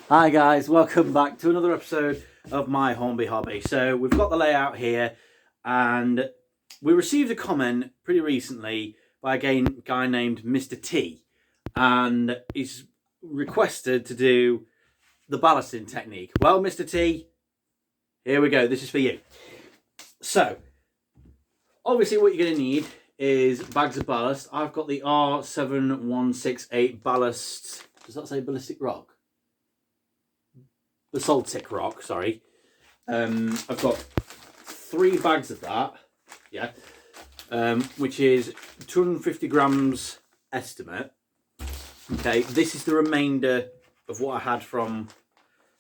Hi guys, welcome back to another episode of my Hornby hobby. So we've got the layout here, and we received a comment pretty recently by a guy named Mr. T, and he's requested to do the ballasting technique. Well, Mr. T, here we go. This is for you. So obviously what you're going to need is bags of ballast. I've got the R7168 ballast. Does that say ballistic rock? Basaltic rock, sorry. I've got 3 bags of that, yeah, which is 250 grams estimate. Okay, this is the remainder of what I had from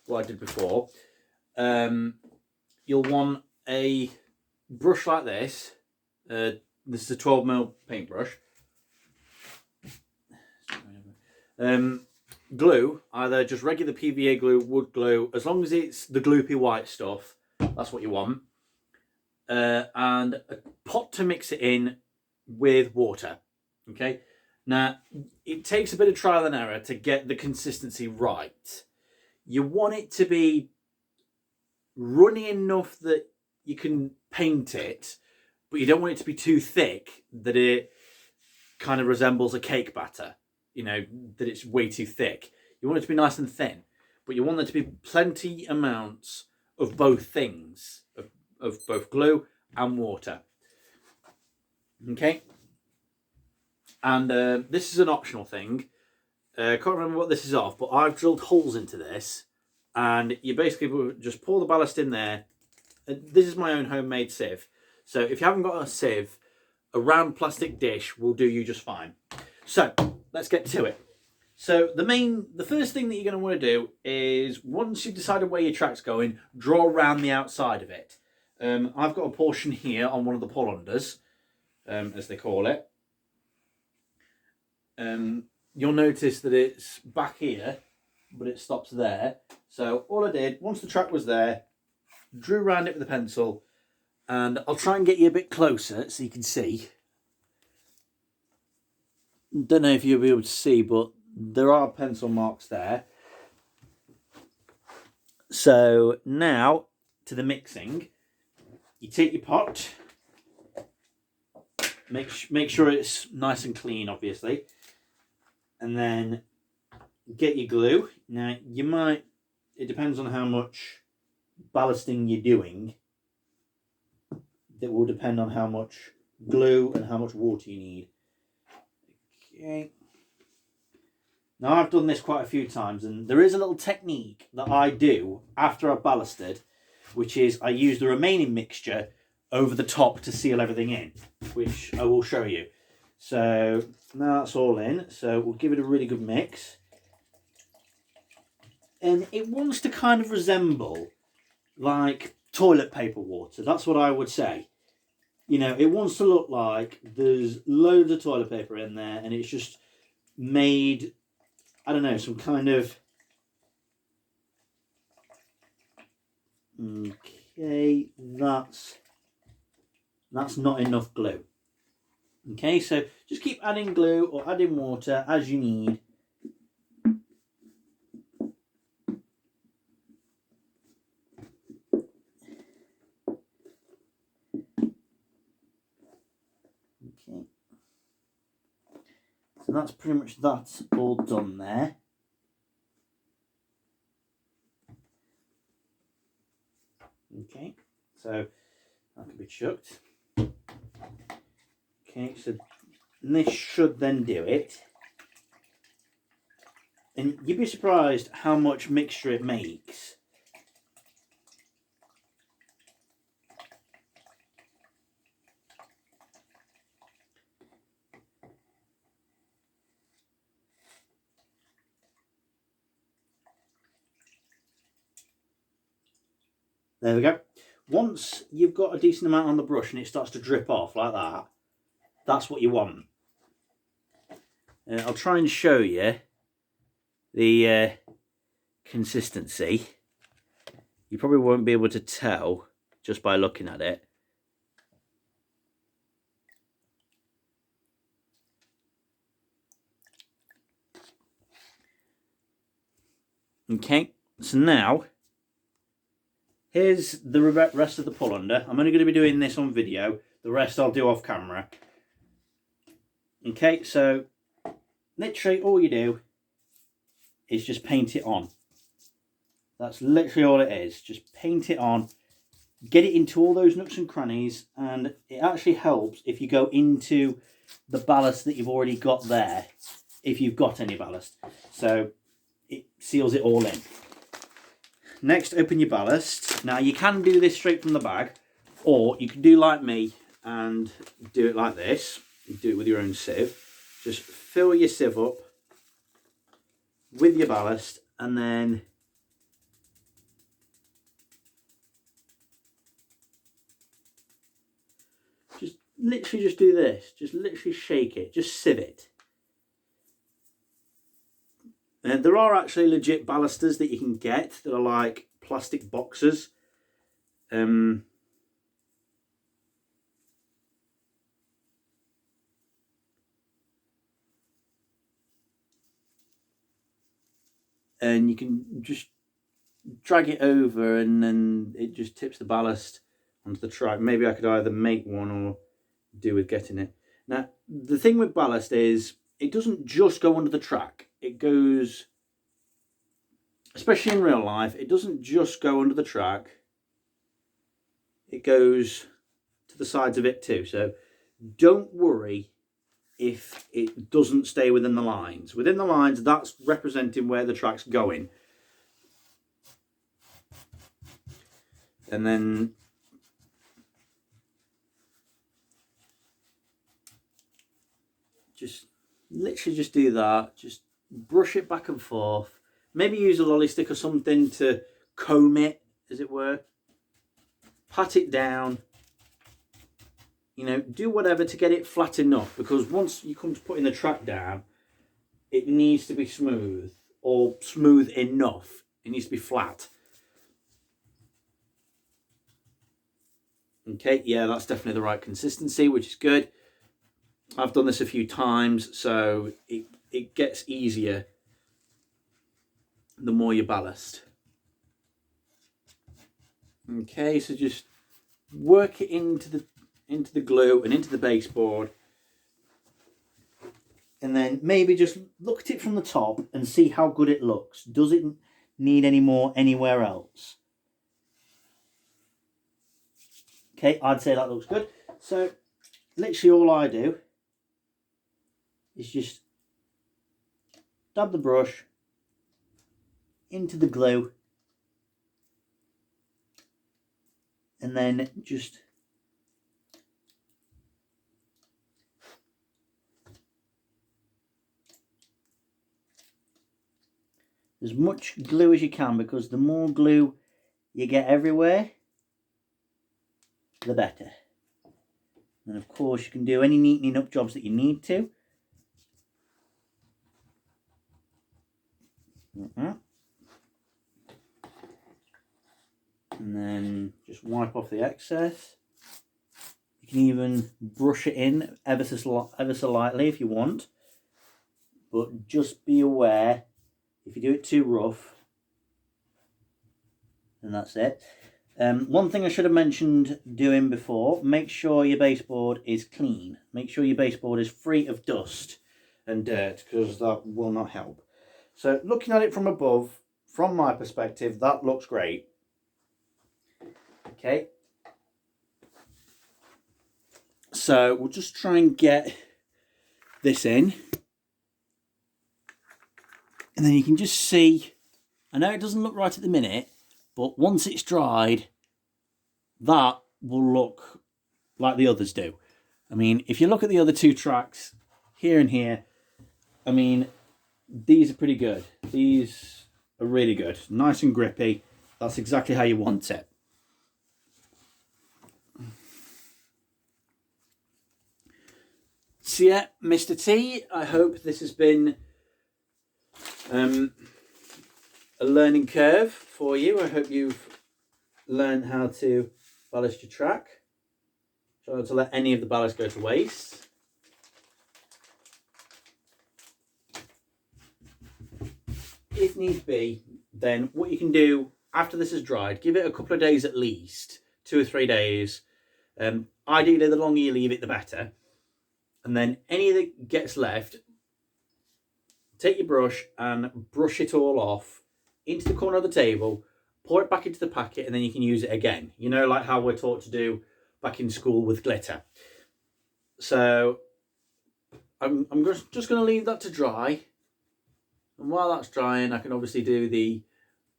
what I did before. You'll want a brush like this. This is a 12mm paintbrush. Glue, either just regular PVA glue, wood glue, as long as it's the gloopy white stuff, that's what you want. And a pot to mix it in with water. Okay, now it takes a bit of trial and error to get the consistency right. You want it to be runny enough that you can paint it, but you don't want it to be too thick that it kind of resembles a cake batter. You know, that it's way too thick. You want it to be nice and thin, but you want there to be plenty amounts of both things, of both glue and water. Okay? And this is an optional thing. I can't remember what this is of, but I've drilled holes into this, and you basically just pour the ballast in there. This is my own homemade sieve. So if you haven't got a sieve, a round plastic dish will do you just fine. So let's get to it. So the first thing that you're going to want to do is, once you've decided where your track's going, draw around the outside of it. I've got a portion here on one of the pull unders, as they call it. You'll notice that it's back here, but it stops there. So all I did, once the track was there, drew around it with a pencil, and I'll try and get you a bit closer so you can see. Don't know if you'll be able to see, but there are pencil marks there. So now to the mixing. You take your pot, make sure it's nice and clean, obviously, and then get your glue. Now it depends on how much ballasting you're doing. That will depend on how much glue and how much water you need. Okay. Now I've done this quite a few times, and there is a little technique that I do after I've ballasted, which is I use the remaining mixture over the top to seal everything in, which I will show you. So now that's all in, so we'll give it a really good mix. And it wants to kind of resemble like toilet paper water. That's what I would say. You know, it wants to look like there's loads of toilet paper in there, and it's just made, I don't know, some kind of... Okay, that's not enough glue. Okay, so just keep adding glue or adding water as you need. Okay, so that's pretty much that all done there. Okay, so that can be chucked. Okay, so this should then do it. And you'd be surprised how much mixture it makes. There we go. Once you've got a decent amount on the brush and it starts to drip off like that, that's what you want. I'll try and show you the consistency. You probably won't be able to tell just by looking at it. Okay, So now, here's the rest of the pull under. I'm only going to be doing this on video. The rest I'll do off camera. Okay, so literally all you do is just paint it on. That's literally all it is. Just paint it on. Get it into all those nooks and crannies, and it actually helps if you go into the ballast that you've already got there, if you've got any ballast. So it seals it all in. Next, open your ballast. Now you can do this straight from the bag, or you can do like me and do it like this. You do it with your own sieve. Just fill your sieve up with your ballast, and then just literally just do this. Just literally shake it. Just sieve it. And there are actually legit ballasters that you can get that are like plastic boxes. And you can just drag it over, and then it just tips the ballast onto the track. Maybe I could either make one or do with getting it. Now, the thing with ballast is it doesn't just go under the track. It goes, especially in real life, it doesn't just go under the track. It goes to the sides of it too. So don't worry if it doesn't stay within the lines. Within the lines, that's representing where the track's going. And then just literally just do that. Just brush it back and forth. Maybe use a lolly stick or something to comb it, as it were. Pat it down. You know, do whatever to get it flat enough, because once you come to putting the track down, it needs to be smooth, or smooth enough. It needs to be flat. Okay, yeah, that's definitely the right consistency, which is good. I've done this a few times, so it gets easier the more you ballast. Okay, so just work it into the glue and into the baseboard, and then maybe just look at it from the top and see how good it looks. Does it need any more anywhere else? Okay, I'd say that looks good. So literally all I do is just dab the brush into the glue, and then just as much glue as you can, because the more glue you get everywhere, the better. And of course you can do any neatening up jobs that you need to. And then just wipe off the excess. You can even brush it in ever so lightly if you want, but just be aware if you do it too rough, then that's it. One thing I should have mentioned doing before: make sure your baseboard is clean. Make sure your baseboard is free of dust and dirt, because that will not help. So looking at it from above, from my perspective, that looks great. Okay, so we'll just try and get this in, and then you can just see, I know it doesn't look right at the minute, but once it's dried, that will look like the others do. I mean, if you look at the other two tracks, here and here, I mean, these are pretty good. These are really good. Nice and grippy. That's exactly how you want it. So yeah, Mr. T, I hope this has been a learning curve for you. I hope you've learned how to ballast your track. Try not to let any of the ballast go to waste. If need be, then what you can do after this is dried, give it a couple of days at least, 2 or 3 days. Ideally, the longer you leave it, the better. And then any that gets left, take your brush and brush it all off into the corner of the table, pour it back into the packet, and then you can use it again. You know, like how we're taught to do back in school with glitter. So I'm just going to leave that to dry. And while that's drying, I can obviously do the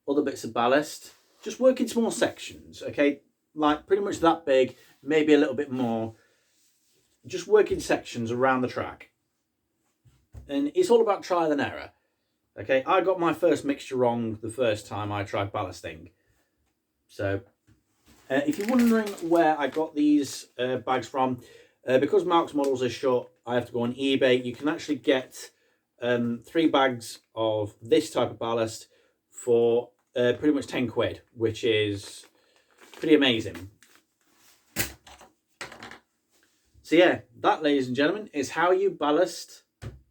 other bits of ballast. Just work in small sections, okay? Like pretty much that big, maybe a little bit more. Just work in sections around the track. And it's all about trial and error. Okay, I got my first mixture wrong the first time I tried ballasting. So, if you're wondering where I got these bags from, because Mark's models are short, I have to go on eBay. You can actually get 3 bags of this type of ballast for pretty much 10 quid, which is pretty amazing. So yeah, that, ladies and gentlemen, is how you ballast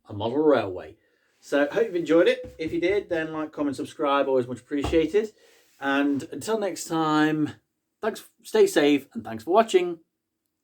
a model railway. So hope you've enjoyed it. If you did, then like, comment, subscribe, always much appreciated. And until next time, thanks, stay safe, and thanks for watching.